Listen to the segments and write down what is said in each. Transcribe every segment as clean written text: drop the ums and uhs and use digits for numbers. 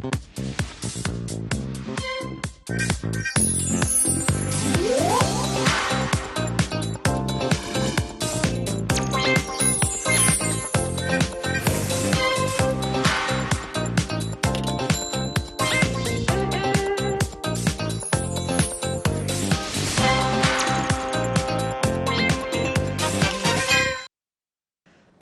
«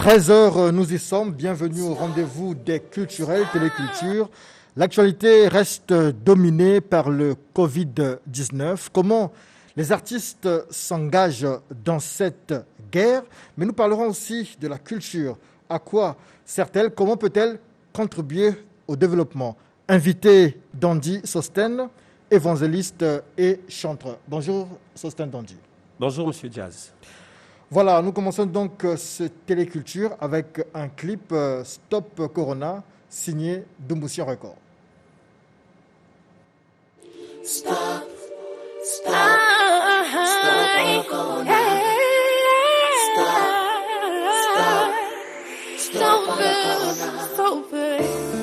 13h, nous y sommes. Bienvenue au rendez-vous des culturels, téléculture. L'actualité reste dominée par le Covid-19. Comment les artistes s'engagent dans cette guerre? Mais nous parlerons aussi de la culture. À quoi sert-elle? Comment peut-elle contribuer au développement? Invité Dandy Sostène, évangéliste et chanteur. Bonjour Sostène Dandy. Bonjour Monsieur Jazz. Voilà, nous commençons donc ce téléculture avec un clip Stop Corona signé Dumbusion Record. Stop, stop, stop Corona. Stop Corona.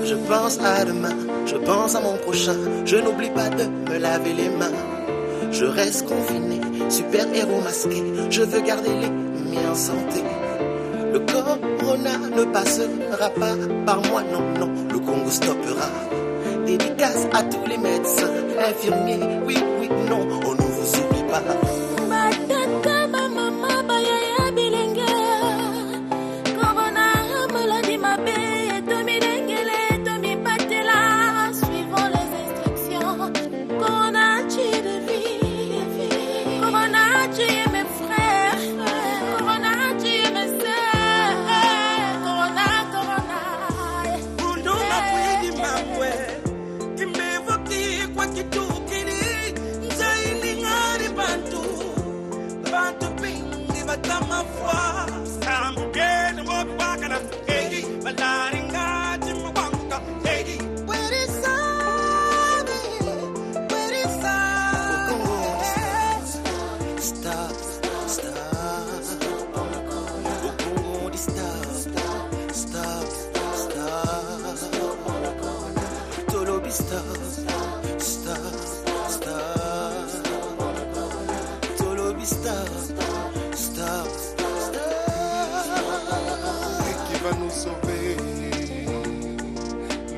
Je pense à demain, je pense à mon prochain. Je n'oublie pas de me laver les mains. Je reste confiné, super-héros masqué. Je veux garder les miens en santé. Le corona ne passera pas par moi, non, non. Le Congo stoppera. Dédicace à tous les médecins, infirmiers. Oui, oui, non, on ne vous oublie pas.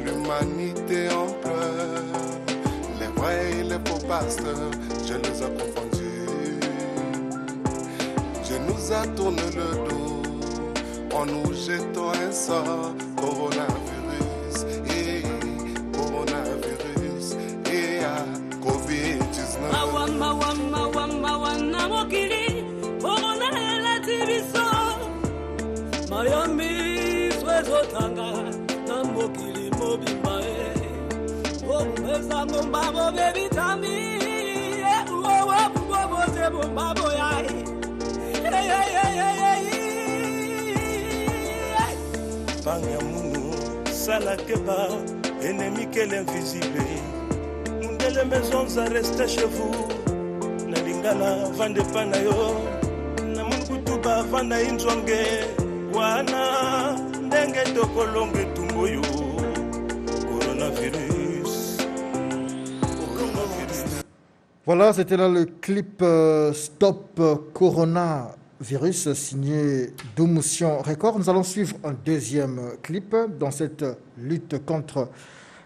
L'humanité en pleurs, les vrais et les faux pasteurs, Dieu nous a confondus. Dieu nous a tourné le dos en nous jetant un sort. Coronavirus, et coronavirus, et à Covid-19. Miami, Swezotanga, Namokili, Mobimae, Omezango, Babo, Baby Tami, Babo, Bangamunu, Salakeba, ennemi qu'elle invisible. Les maisons à rester chez vous. Nalingala, Vande Panayo, Namungutuba, Vanda Inzonge. Wana ndenge tokolonge tumboyo coronavirus. Voilà, c'était là le clip Stop Coronavirus signé Dumbusion Record. Nous allons suivre un deuxième clip dans cette lutte contre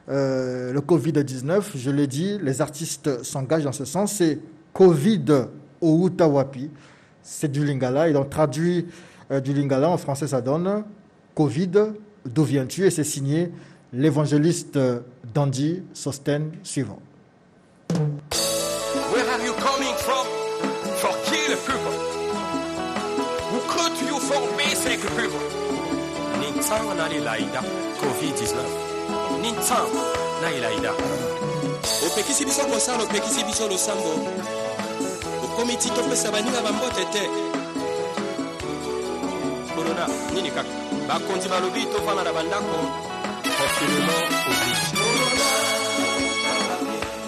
le Covid-19. Je l'ai dit, les artistes s'engagent dans ce sens. C'est Covid au Utawapi. C'est du Lingala. Ils ont traduit du Lingala en français, ça donne Covid, d'où viens-tu? Et c'est signé l'évangéliste Dandy Sostène suivant. Where are you coming from? For kill people. Who cut you for basic people? Nintang na lilaida Covid-19. Nintang na lilaida. Opekisi biso kosala opekisi biso losambo. Okomiti topesa baninga bambote te. Corona nini kaka bakonzi balobi tofana na bandako confinement oblige.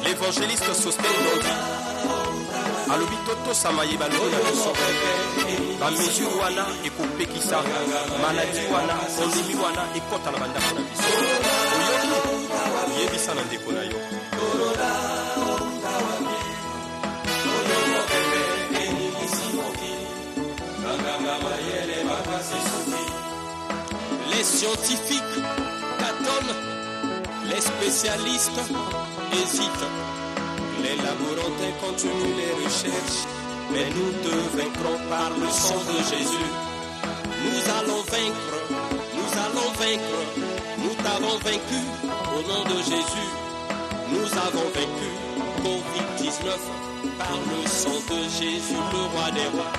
L'évangéliste Sostène Dandy alobi totosama ye balobi na biso bamesure wana ekopekisa maladi wana ondimi wana ekota na bandako na biso oyoki yebisa na ndeko na yo. Les scientifiques tâtonnent, les spécialistes hésitent. Les laborantins continuent les recherches, mais nous te vaincrons par le sang de Jésus. Nous allons vaincre, nous t'avons vaincu au nom de Jésus. Nous avons vaincu Covid-19 par le sang de Jésus, le roi des rois.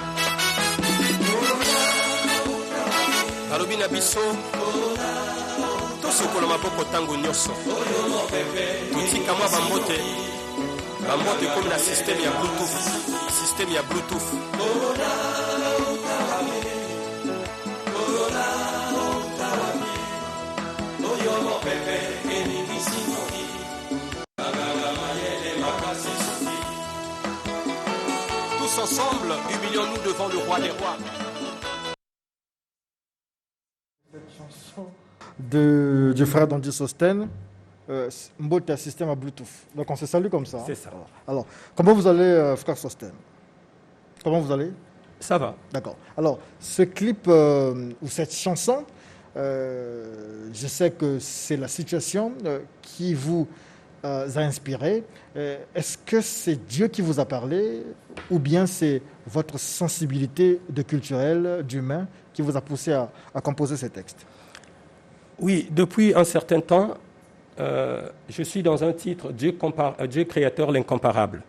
Alobi na biso tosokola maboko ntango nyonso totika mwa bambote ekomi na système ya bluetooth tous ensemble humilions-nous devant le roi des rois. Du frère Dandy Sosten, Mbote système à Bluetooth. Donc on se salue comme ça. C'est ça. Alors, comment vous allez, frère Sosten? Comment vous allez? Ça va. D'accord. Alors, ce clip ou cette chanson, je sais que c'est la situation qui vous a inspiré. Est-ce que c'est Dieu qui vous a parlé ou bien c'est votre sensibilité de culturel, d'humain, qui vous a poussé à composer ces textes? Oui, depuis un certain temps, je suis dans un titre Dieu créateur, l'incomparable.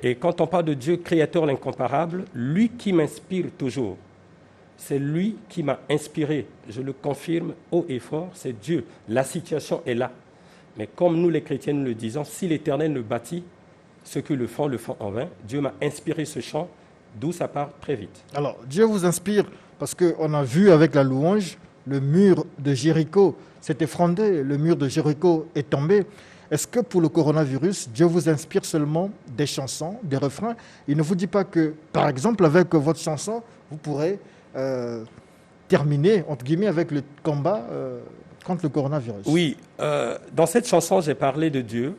Et quand on parle de Dieu créateur, l'incomparable, lui qui m'inspire toujours, c'est lui qui m'a inspiré. Je le confirme haut et fort, c'est Dieu. La situation est là. Mais comme nous les chrétiens nous le disons, si l'Éternel ne bâtit, ceux qui le font en vain. Dieu m'a inspiré ce chant, d'où ça part très vite. Alors, Dieu vous inspire parce qu'on a vu avec la louange, le mur de Jéricho s'est effondré, le mur de Jéricho est tombé. Est-ce que pour le coronavirus, Dieu vous inspire seulement des chansons, des refrains? Il ne vous dit pas que, par exemple, avec votre chanson, vous pourrez terminer, entre guillemets, avec le combat contre le coronavirus? Oui, dans cette chanson, j'ai parlé de Dieu,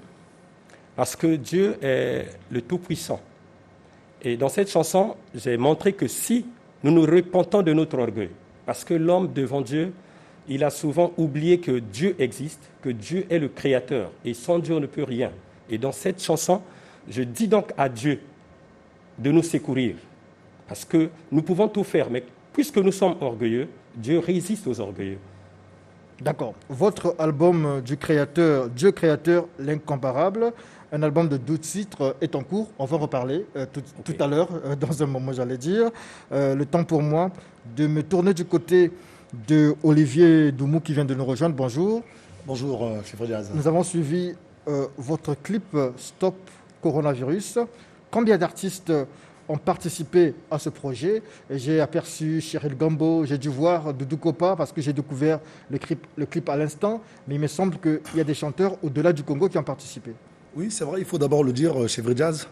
parce que Dieu est le Tout-Puissant. Et dans cette chanson, j'ai montré que si nous nous repentons de notre orgueil, parce que l'homme devant Dieu, il a souvent oublié que Dieu existe, que Dieu est le Créateur, et sans Dieu on ne peut rien. Et dans cette chanson, je dis donc à Dieu de nous secourir, parce que nous pouvons tout faire, mais puisque nous sommes orgueilleux, Dieu résiste aux orgueilleux. D'accord. Votre album du créateur, Dieu créateur, l'incomparable, un album de 12 titres est en cours. On va en reparler tout à l'heure, dans un moment, j'allais dire. Le temps pour moi de me tourner du côté de Olivier Doumou qui vient de nous rejoindre. Bonjour. Bonjour, chef Diaz. Nous avons suivi votre clip Stop Coronavirus. Combien d'artistes ont participé à ce projet? J'ai aperçu Cheryl Gambo, j'ai dû voir Doudou Kopa parce que j'ai découvert le clip à l'instant, mais il me semble qu'il y a des chanteurs au-delà du Congo qui ont participé. Oui, c'est vrai, il faut d'abord le dire, chef Diaz.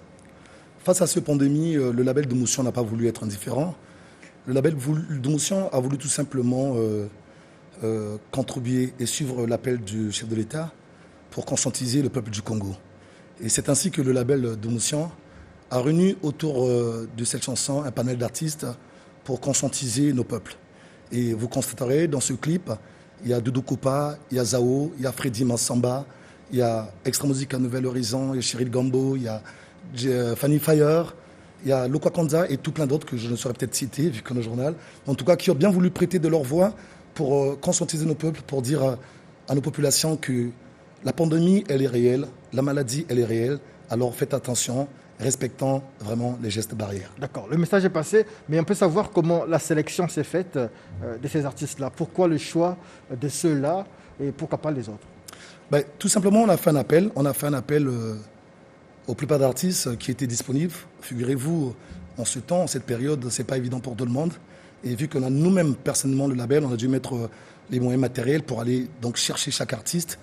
Face à cette pandémie, le label de Motion n'a pas voulu être indifférent. Le label de Motion a voulu tout simplement contribuer et suivre l'appel du chef de l'État pour conscientiser le peuple du Congo. Et c'est ainsi que le label de Motion a réuni autour de cette chanson un panel d'artistes pour conscientiser nos peuples. Et vous constaterez dans ce clip, il y a Doudou Kopa, il y a Zao, il y a Freddy Massamba, il y a Extra Musique à Nouvel Horizon, il y a Cheryl Gambo, il y a Fanny Fire, il y a Lokwa Kanza et tout plein d'autres que je ne saurais peut-être citer vu qu'on est au journal. En tout cas, qui ont bien voulu prêter de leur voix pour conscientiser nos peuples, pour dire à nos populations que la pandémie, elle est réelle, la maladie, elle est réelle, alors faites attention, respectant vraiment les gestes barrières. D'accord, le message est passé, mais on peut savoir comment la sélection s'est faite de ces artistes-là. Pourquoi le choix de ceux-là et pourquoi pas les autres? Tout simplement, on a fait un appel. On a fait un appel aux plupart d'artistes qui étaient disponibles. Figurez-vous, en ce temps, en cette période, c'est pas évident pour tout le monde. Et vu qu'on a nous-mêmes, personnellement, le label, on a dû mettre les moyens matériels pour aller donc chercher chaque artiste.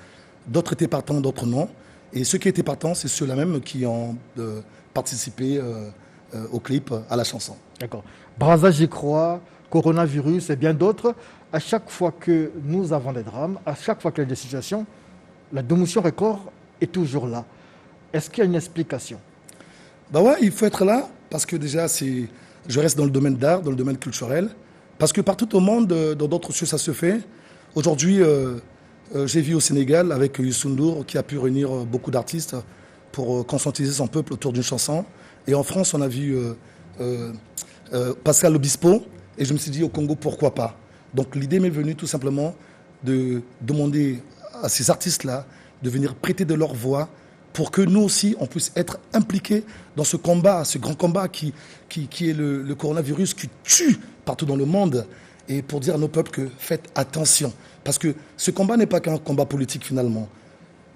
D'autres étaient partants, d'autres non. Et ceux qui étaient partants, c'est ceux-là même qui ont participé au clip, à la chanson. D'accord. Brazza, j'y crois, coronavirus et bien d'autres. À chaque fois que nous avons des drames, à chaque fois qu'il y a des situations, la Domotion Record est toujours là. Est-ce qu'il y a une explication? Ouais, il faut être là parce que déjà, je reste dans le domaine d'art, dans le domaine culturel. Parce que partout au monde, dans d'autres cieux, ça se fait. Aujourd'hui, j'ai vu au Sénégal avec Youssou N'Dour qui a pu réunir beaucoup d'artistes pour conscientiser son peuple autour d'une chanson. Et en France, on a vu Pascal Obispo. Et je me suis dit au Congo, pourquoi pas? Donc l'idée m'est venue tout simplement de demander à ces artistes-là de venir prêter de leur voix pour que nous aussi, on puisse être impliqués dans ce combat, ce grand combat qui est le coronavirus qui tue partout dans le monde. Et pour dire à nos peuples que faites attention. Parce que ce combat n'est pas qu'un combat politique finalement.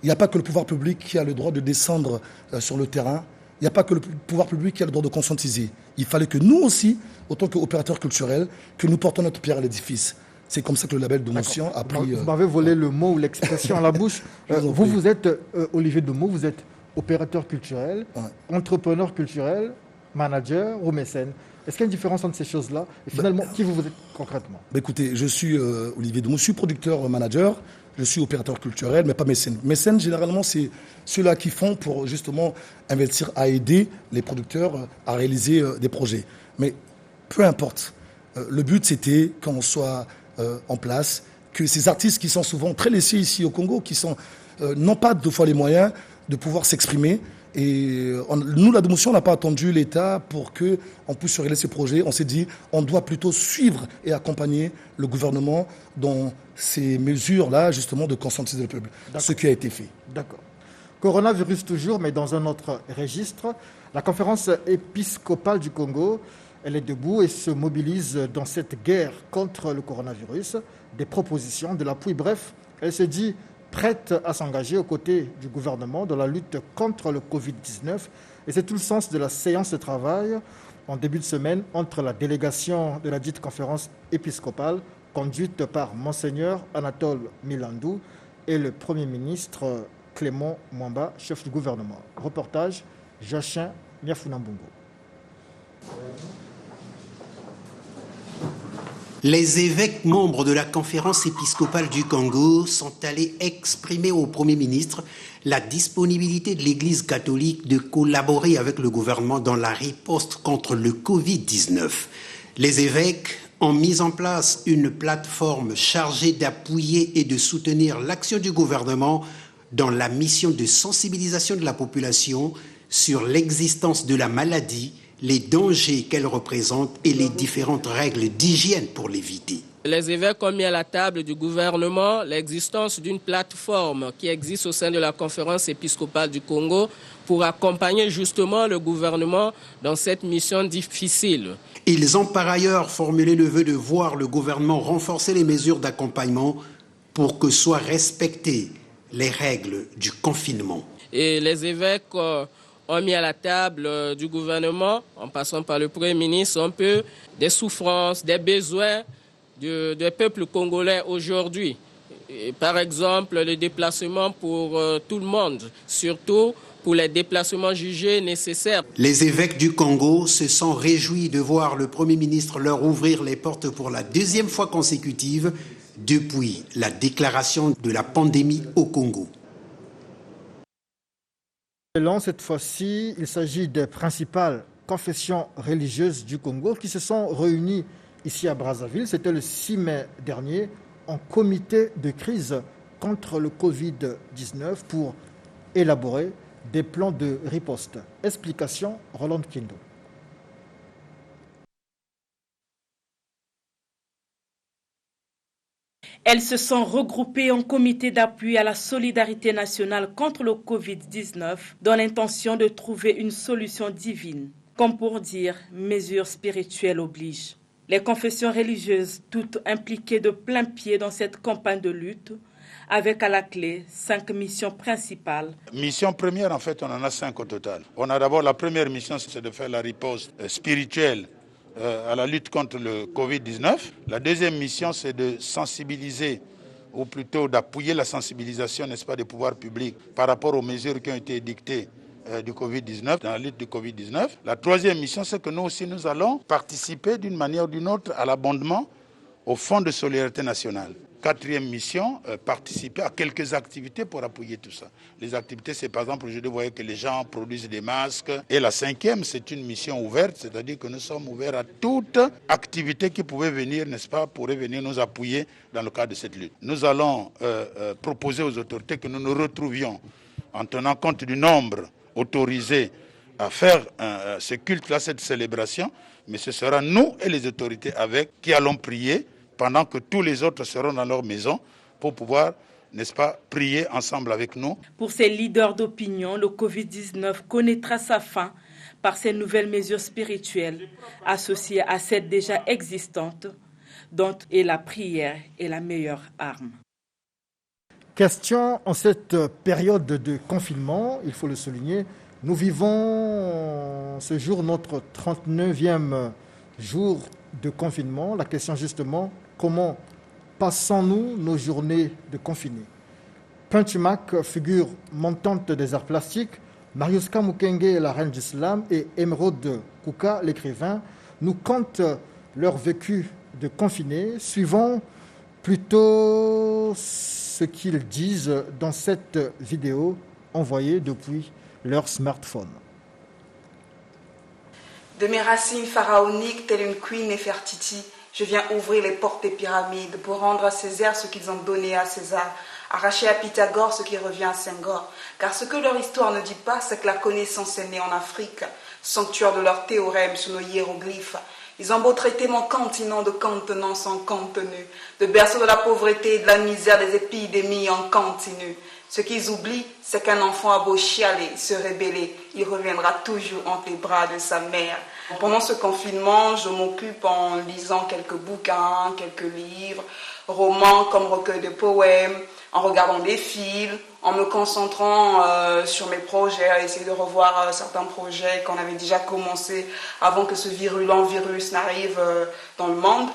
Il n'y a pas que le pouvoir public qui a le droit de descendre sur le terrain. Il n'y a pas que le pouvoir public qui a le droit de conscientiser. Il fallait que nous aussi, autant qu'opérateurs culturels, que nous portons notre pierre à l'édifice. C'est comme ça que le label Domotion a pris... Vous m'avez volé le mot ou l'expression à la bouche. Vous êtes, Olivier Domot, vous êtes opérateur culturel, entrepreneur culturel, manager ou mécène. Est-ce qu'il y a une différence entre ces choses-là? Et finalement, qui vous êtes concrètement? Écoutez, je suis Olivier Domot, je suis producteur-manager, je suis opérateur culturel, mais pas mécène. Mécène, généralement, c'est ceux-là qui font pour justement investir à aider les producteurs à réaliser des projets. Mais peu importe. Le but, c'était qu'on soit en place, que ces artistes qui sont souvent très laissés ici au Congo, qui n'ont pas deux fois les moyens de pouvoir s'exprimer. Et nous, la Domotion, on n'a pas attendu l'État pour qu'on puisse réaliser ces projets. On s'est dit, on doit plutôt suivre et accompagner le gouvernement dans ces mesures-là, justement, de conscientiser le peuple. Ce qui a été fait. D'accord. Coronavirus toujours, mais dans un autre registre. La conférence épiscopale du Congo, elle est debout et se mobilise dans cette guerre contre le coronavirus. Des propositions, de l'appui, bref, elle se dit prête à s'engager aux côtés du gouvernement dans la lutte contre le Covid-19. Et c'est tout le sens de la séance de travail en début de semaine entre la délégation de la dite conférence épiscopale conduite par Monseigneur Anatole Milandou et le Premier ministre Clément Mwamba, chef du gouvernement. Reportage, Jachin Miafunambungo. Les évêques membres de la conférence épiscopale du Congo sont allés exprimer au Premier ministre la disponibilité de l'Église catholique de collaborer avec le gouvernement dans la riposte contre le Covid-19. Les évêques ont mis en place une plateforme chargée d'appuyer et de soutenir l'action du gouvernement dans la mission de sensibilisation de la population sur l'existence de la maladie, les dangers qu'elle représente et les différentes règles d'hygiène pour l'éviter. Les évêques ont mis à la table du gouvernement l'existence d'une plateforme qui existe au sein de la conférence épiscopale du Congo pour accompagner justement le gouvernement dans cette mission difficile. Ils ont par ailleurs formulé le vœu de voir le gouvernement renforcer les mesures d'accompagnement pour que soient respectées les règles du confinement. Et les évêques ont mis à la table du gouvernement, en passant par le Premier ministre, un peu des souffrances, des besoins du peuple congolais aujourd'hui. Et par exemple, le déplacement pour tout le monde, surtout pour les déplacements jugés nécessaires. Les évêques du Congo se sont réjouis de voir le Premier ministre leur ouvrir les portes pour la deuxième fois consécutive depuis la déclaration de la pandémie au Congo. Cette fois-ci, il s'agit des principales confessions religieuses du Congo qui se sont réunies ici à Brazzaville. C'était le 6 mai dernier en comité de crise contre le Covid-19 pour élaborer des plans de riposte. Explication, Roland Kindo. Elles se sont regroupées en comité d'appui à la solidarité nationale contre le Covid-19 dans l'intention de trouver une solution divine. Comme pour dire, mesures spirituelles obligent. Les confessions religieuses, toutes impliquées de plein pied dans cette campagne de lutte, avec à la clé 5 missions principales. Mission première, en fait, on en a 5 au total. On a d'abord la première mission, c'est de faire la riposte spirituelle à la lutte contre le Covid-19. La deuxième mission, c'est de sensibiliser, ou plutôt d'appuyer la sensibilisation, n'est-ce pas, des pouvoirs publics par rapport aux mesures qui ont été dictées du Covid-19, dans la lutte du Covid-19. La troisième mission, c'est que nous aussi, nous allons participer d'une manière ou d'une autre à l'abondement au Fonds de solidarité nationale. quatrième mission, participer à quelques activités pour appuyer tout ça. Les activités, c'est par exemple, aujourd'hui, vous voyez que les gens produisent des masques. Et la cinquième, c'est une mission ouverte, c'est-à-dire que nous sommes ouverts à toute activité qui pouvait venir, n'est-ce pas, pourrait venir nous appuyer dans le cadre de cette lutte. Nous allons proposer aux autorités que nous nous retrouvions en tenant compte du nombre autorisé à faire ce culte-là, cette célébration, mais ce sera nous et les autorités qui allons prier pendant que tous les autres seront dans leur maison pour pouvoir, n'est-ce pas, prier ensemble avec nous. Pour ces leaders d'opinion, le Covid-19 connaîtra sa fin par ces nouvelles mesures spirituelles associées à celles déjà existantes, dont la prière est la meilleure arme. Question, en cette période de confinement, il faut le souligner, nous vivons ce jour notre 39e jour de confinement. La question justement, comment passons-nous nos journées de confinés? Punchmak, figure montante des arts plastiques, Mariuska Mukenge, la reine d'Islam, et Emeraude Kouka, l'écrivain, nous content leur vécu de confinés. Suivons plutôt ce qu'ils disent dans cette vidéo envoyée depuis leur smartphone. De mes racines pharaoniques, telle une queen Néfertiti, je viens ouvrir les portes des pyramides pour rendre à Césaire ce qu'ils ont donné à César, arracher à Pythagore ce qui revient à Senghor. Car ce que leur histoire ne dit pas, c'est que la connaissance est née en Afrique, sanctuaire de leurs théorèmes sous nos hiéroglyphes. Ils ont beau traiter mon continent de contenant sans contenu, de berceau de la pauvreté et de la misère, des épidémies en continu. Ce qu'ils oublient, c'est qu'un enfant a beau chialer, se rebeller, il reviendra toujours entre les bras de sa mère. Pendant ce confinement, je m'occupe en lisant quelques bouquins, quelques livres, romans comme recueils de poèmes, en regardant des films, en me concentrant sur mes projets, à essayer de revoir certains projets qu'on avait déjà commencé avant que ce virulent virus n'arrive dans le monde.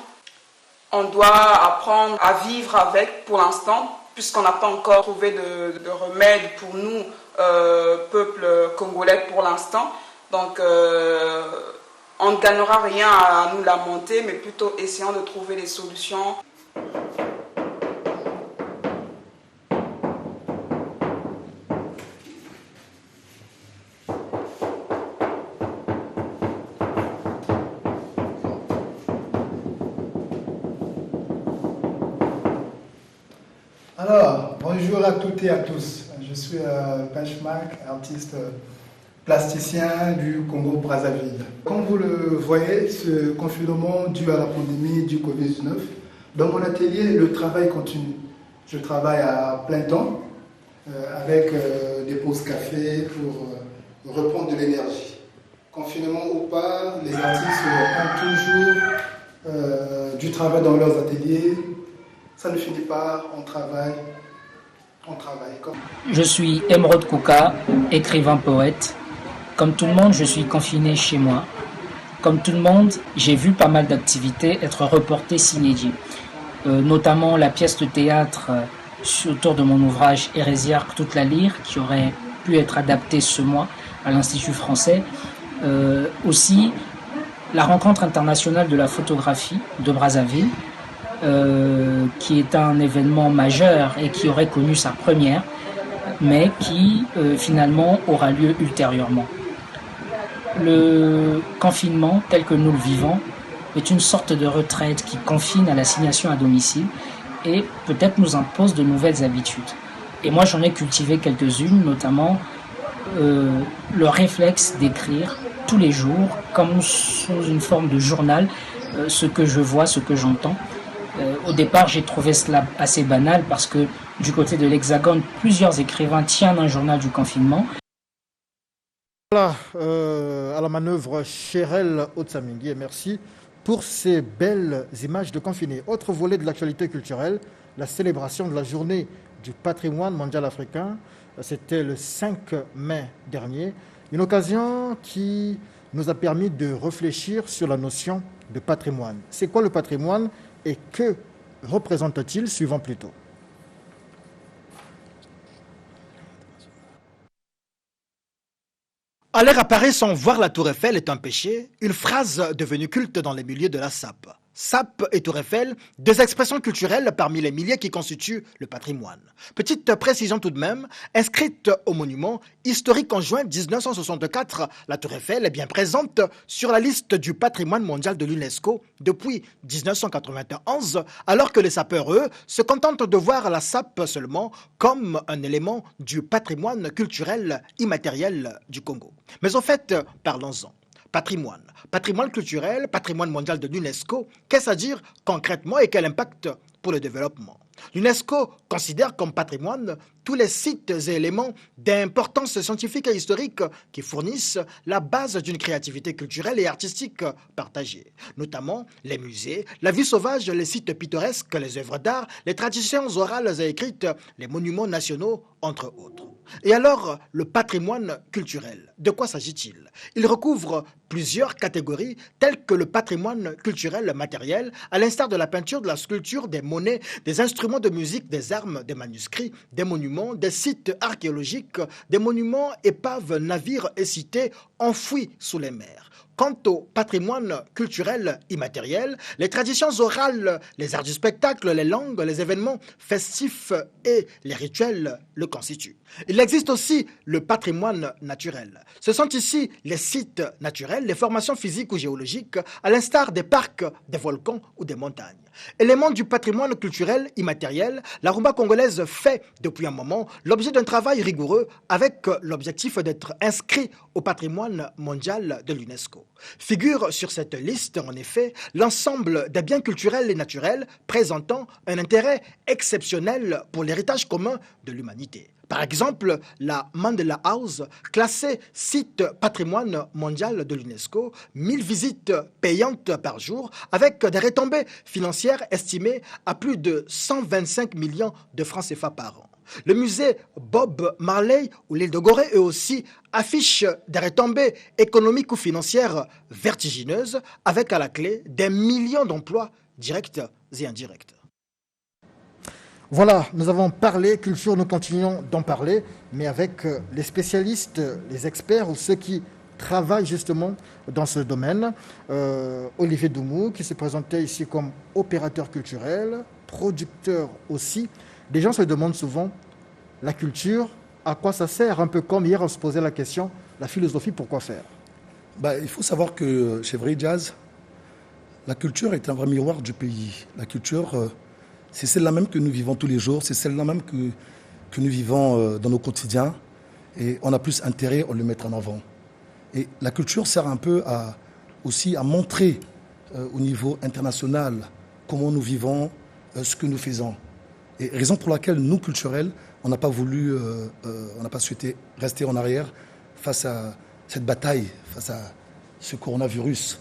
On doit apprendre à vivre avec pour l'instant, puisqu'on n'a pas encore trouvé de remède pour nous, peuple congolais, pour l'instant. Donc, on ne gagnera rien à nous lamenter, mais plutôt essayons de trouver des solutions. Alors, bonjour à toutes et à tous. Je suis Punchmak, artiste plasticien du Congo-Brazzaville. Comme vous le voyez, ce confinement dû à la pandémie du Covid-19, dans mon atelier, le travail continue. Je travaille à plein temps avec des pauses café pour reprendre de l'énergie. Confinement ou pas, les artistes ont toujours du travail dans leurs ateliers. Ça ne finit pas, on travaille. Je suis Emeraude Kouka, écrivain poète. Comme tout le monde, je suis confiné chez moi. Comme tout le monde, j'ai vu pas mal d'activités être reportées s'inédiées. Notamment la pièce de théâtre autour de mon ouvrage Hérésiarque toute la lyre, qui aurait pu être adaptée ce mois à l'Institut français. Aussi, la rencontre internationale de la photographie de Brazzaville, qui est un événement majeur et qui aurait connu sa première, mais qui finalement aura lieu ultérieurement. Le confinement tel que nous le vivons est une sorte de retraite qui confine à l'assignation à domicile et peut-être nous impose de nouvelles habitudes. Et moi j'en ai cultivé quelques-unes, notamment le réflexe d'écrire tous les jours, comme sous une forme de journal, ce que je vois, ce que j'entends. Au départ, j'ai trouvé cela assez banal parce que du côté de l'Hexagone, plusieurs écrivains tiennent un journal du confinement. Voilà, à la manœuvre Chérel Otsamingui, et merci pour ces belles images de confinés. Autre volet de l'actualité culturelle, la célébration de la journée du patrimoine mondial africain. C'était le 5 mai dernier, une occasion qui nous a permis de réfléchir sur la notion de patrimoine. C'est quoi le patrimoine et que représente-t-il? Suivant plutôt. Aller à Paris sans voir la Tour Eiffel est un péché, une phrase devenue culte dans les milieux de la SAP. SAP et Tour Eiffel, deux expressions culturelles parmi les milliers qui constituent le patrimoine. Petite précision tout de même, inscrite au monument historique en juin 1964, la Tour Eiffel est bien présente sur la liste du patrimoine mondial de l'UNESCO depuis 1991, alors que les sapeurs, eux, se contentent de voir la SAP seulement comme un élément du patrimoine culturel immatériel du Congo. Mais au fait, parlons-en. Patrimoine culturel, patrimoine mondial de l'UNESCO, qu'est-ce à dire concrètement et quel impact pour le développement? L'UNESCO considère comme patrimoine tous les sites et éléments d'importance scientifique et historique qui fournissent la base d'une créativité culturelle et artistique partagée, notamment les musées, la vie sauvage, les sites pittoresques, les œuvres d'art, les traditions orales et écrites, les monuments nationaux, entre autres. Et alors, le patrimoine culturel, de quoi s'agit-il? Il recouvre plusieurs catégories telles que le patrimoine culturel matériel, à l'instar de la peinture, de la sculpture, des monnaies, des instruments de musique, des armes, des manuscrits, des monuments, des sites archéologiques, des monuments, épaves, navires et cités enfouis sous les mers. Quant au patrimoine culturel immatériel, les traditions orales, les arts du spectacle, les langues, les événements festifs et les rituels le constituent. Il existe aussi le patrimoine naturel. Ce sont ici les sites naturels, les formations physiques ou géologiques, à l'instar des parcs, des volcans ou des montagnes. Élément du patrimoine culturel immatériel, la rumba congolaise fait depuis un moment l'objet d'un travail rigoureux avec l'objectif d'être inscrit au patrimoine mondial de l'UNESCO. Figure sur cette liste, en effet, l'ensemble des biens culturels et naturels présentant un intérêt exceptionnel pour l'héritage commun de l'humanité. Par exemple, la Mandela House, classée site patrimoine mondial de l'UNESCO, 1000 visites payantes par jour, avec des retombées financières estimées à plus de 125 millions de francs CFA par an. Le musée Bob Marley ou l'île de Gorée, eux aussi, affiche des retombées économiques ou financières vertigineuses, avec à la clé des millions d'emplois directs et indirects. Voilà, nous avons parlé culture, nous continuons d'en parler, mais avec les spécialistes, les experts ou ceux qui travaillent justement dans ce domaine. Olivier Doumou, qui se présentait ici comme opérateur culturel, producteur aussi. Les gens se demandent souvent, la culture, à quoi ça sert? Un peu comme hier, on se posait la question, la philosophie, pourquoi faire? Il faut savoir que chez Vrai Jazz, la culture est un vrai miroir du pays. La culture... c'est celle-là même que nous vivons tous les jours, c'est celle-là même que nous vivons dans nos quotidiens. Et on a plus intérêt à le mettre en avant. Et la culture sert un peu aussi à montrer au niveau international comment nous vivons, ce que nous faisons. Et raison pour laquelle nous, culturels, on n'a pas voulu, on n'a pas souhaité rester en arrière face à cette bataille, face à ce coronavirus.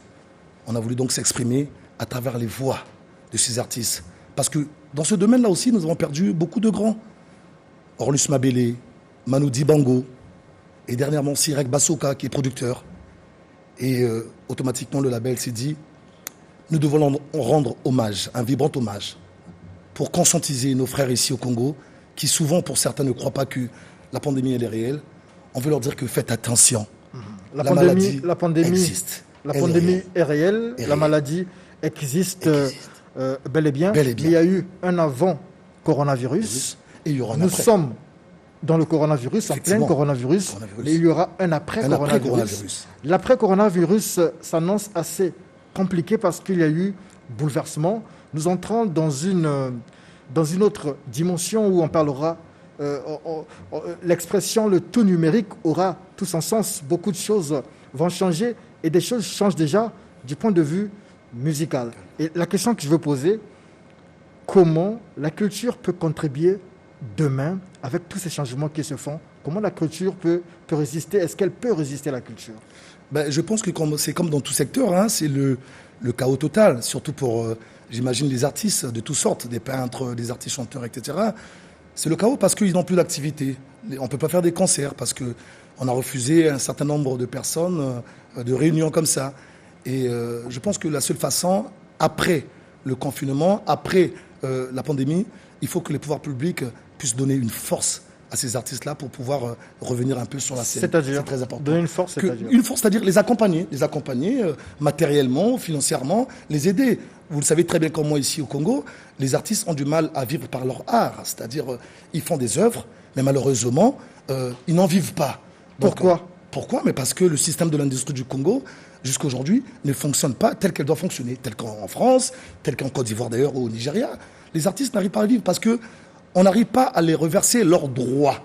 On a voulu donc s'exprimer à travers les voix de ces artistes. Parce que dans ce domaine-là aussi, nous avons perdu beaucoup de grands. Orlus Mabélé, Manu Dibango, et dernièrement Sirek Basoka, qui est producteur. Et automatiquement, le label s'est dit, nous devons rendre hommage, un vibrant hommage, pour conscientiser nos frères ici au Congo, qui souvent, pour certains, ne croient pas que la pandémie, elle est réelle. On veut leur dire que faites attention. La pandémie existe. La pandémie est réelle, la maladie existe. Bel et bien. Il y a eu un avant-coronavirus. Et il y aura un Nous après. sommes dans le coronavirus, en plein coronavirus. Mais il y aura un après-coronavirus. L'après-coronavirus s'annonce assez compliqué parce qu'il y a eu bouleversement. Nous entrons dans une autre dimension où on parlera, l'expression le tout numérique aura tout son sens. Beaucoup de choses vont changer et des choses changent déjà du point de vue musical. Et la question que je veux poser, comment la culture peut contribuer demain avec tous ces changements qui se font? Comment la culture peut résister? Est-ce qu'elle peut résister à la culture? Je pense que c'est comme dans tout secteur, hein, c'est le chaos total, surtout pour, j'imagine, les artistes de toutes sortes, des peintres, des artistes chanteurs, etc. C'est le chaos parce qu'ils n'ont plus d'activité. On ne peut pas faire des concerts parce qu'on a refusé un certain nombre de personnes, de réunions comme ça. Et je pense que la seule façon, après le confinement, après la pandémie, il faut que les pouvoirs publics puissent donner une force à ces artistes-là pour pouvoir revenir un peu sur la scène. C'est-à-dire c'est très important. donner une force, c'est-à-dire une force, c'est-à-dire les accompagner matériellement, financièrement, les aider. Vous le savez très bien comme moi ici au Congo, les artistes ont du mal à vivre par leur art, c'est-à-dire ils font des œuvres, mais malheureusement, ils n'en vivent pas. Pourquoi ? Pourquoi ? Mais parce que le système de l'industrie du Congo, jusqu'à aujourd'hui, ne fonctionne pas tel qu'elle doit fonctionner, tel qu'en France, tel qu'en Côte d'Ivoire d'ailleurs ou au Nigeria. Les artistes n'arrivent pas à vivre parce qu'on n'arrive pas à les reverser leurs droits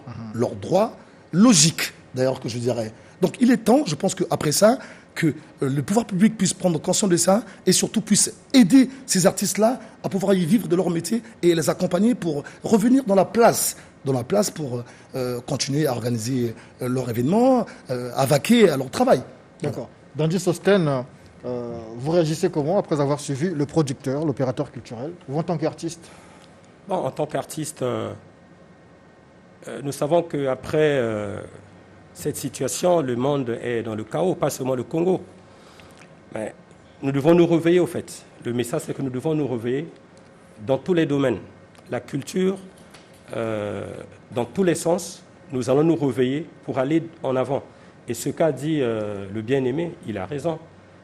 logiques, d'ailleurs, que je dirais. Donc il est temps, je pense qu'après ça, que le pouvoir public puisse prendre conscience de ça et surtout puisse aider ces artistes-là à pouvoir y vivre de leur métier et les accompagner pour revenir dans la place pour continuer à organiser leur événement, à vaquer à leur travail. D'accord. Dandy Sostène, vous réagissez comment après avoir suivi le producteur, l'opérateur culturel, vous en tant qu'artiste? Bon, en tant qu'artiste, nous savons qu'après cette situation, le monde est dans le chaos, pas seulement le Congo. Mais nous devons nous réveiller au fait. Le message, c'est que nous devons nous réveiller dans tous les domaines. La culture, dans tous les sens, nous allons nous réveiller pour aller en avant. Et ce qu'a dit le bien-aimé, il a raison.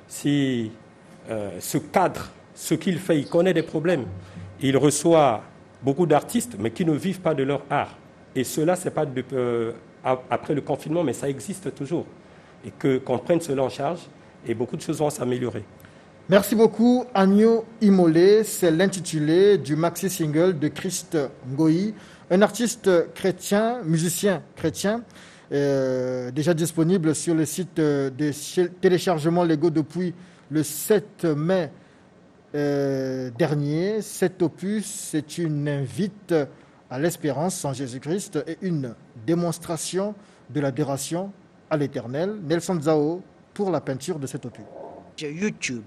Si ce cadre, ce qu'il fait, il connaît des problèmes. Il reçoit beaucoup d'artistes, mais qui ne vivent pas de leur art. Et cela, ce n'est pas après le confinement, mais ça existe toujours. Et qu'on prenne cela en charge, et beaucoup de choses vont s'améliorer. Merci beaucoup, Agno Imolé. C'est l'intitulé du maxi-single de Christ Ngoyi, un artiste chrétien, musicien chrétien, déjà disponible sur le site de téléchargement légaux depuis le 7 mai dernier. Cet opus, c'est une invite à l'espérance en Jésus-Christ et une démonstration de l'adoration à l'Éternel. Nelson Zao pour la peinture de cet opus. YouTube,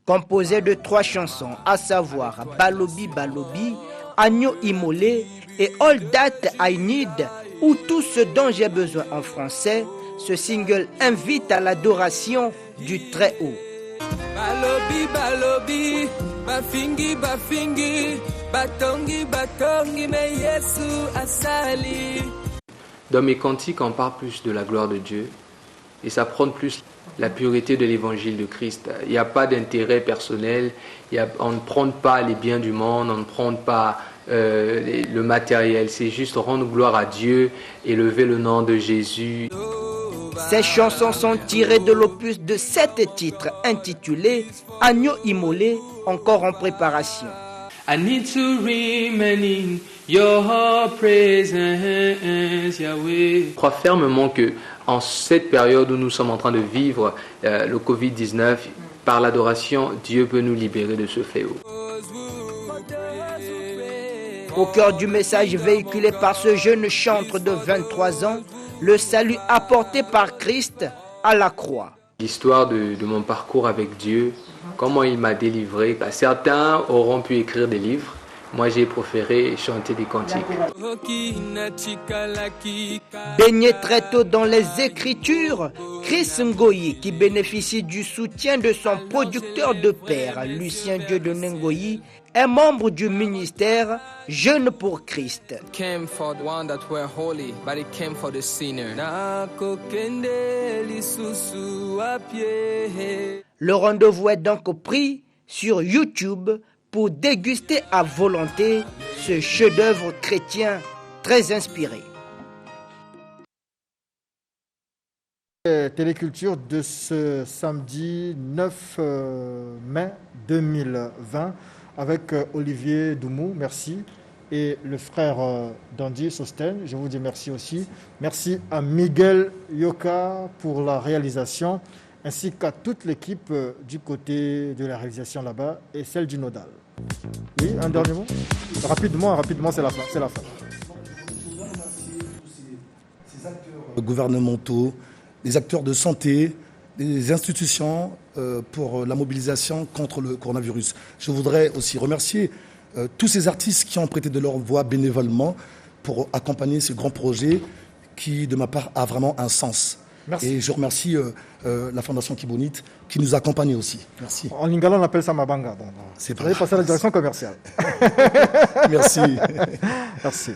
composé de 3 chansons, à savoir Balobi Balobi, Agno Imolé et All That I Need, ou Tout ce dont j'ai besoin en français. Ce single invite à l'adoration du Très-Haut. Balobi Balobi, Bafingi Bafingi, Batongi Batongi, mais Yesu asali. Dans mes cantiques, on parle plus de la gloire de Dieu et ça prône plus la pureté de l'évangile de Christ. Il n'y a pas d'intérêt personnel, on ne prône pas les biens du monde, on ne prône pas le matériel, c'est juste rendre gloire à Dieu, élever le nom de Jésus. Ces chansons sont tirées de l'opus de 7 titres intitulé Agno Imolé, encore en préparation. I need to remain in your presence, Yahweh. Je crois fermement que en cette période où nous sommes en train de vivre le Covid-19, par l'adoration, Dieu peut nous libérer de ce fléau. Au cœur du message véhiculé par ce jeune chantre de 23 ans, le salut apporté par Christ à la croix. L'histoire de mon parcours avec Dieu, comment il m'a délivré. Certains auront pu écrire des livres, moi j'ai préféré chanter des cantiques. Baigné très tôt dans les Écritures, Chris Ngoyi, qui bénéficie du soutien de son producteur de père, Lucien Dieudonné Ngoyi, est membre du ministère Jeunes pour Christ. Le rendez-vous est donc pris sur YouTube pour déguster à volonté ce chef-d'œuvre chrétien très inspiré. Téléculture de ce samedi 9 mai 2020 avec Olivier Doumou, merci, et le frère Dandy Sostène, je vous dis merci aussi. Merci à Miguel Yoka pour la réalisation, ainsi qu'à toute l'équipe du côté de la réalisation là-bas et celle du Nodal. Oui, un dernier mot ? Rapidement, c'est la fin. Ces acteurs gouvernementaux, les acteurs de santé, les institutions pour la mobilisation contre le coronavirus. Je voudrais aussi remercier tous ces artistes qui ont prêté de leur voix bénévolement pour accompagner ce grand projet qui, de ma part, a vraiment un sens. Merci. Et je remercie la Fondation Kibonit qui nous accompagne aussi. Merci. En lingala, on appelle ça Mabanga. Bon, c'est vous allez passer à la direction commerciale. Merci. Merci.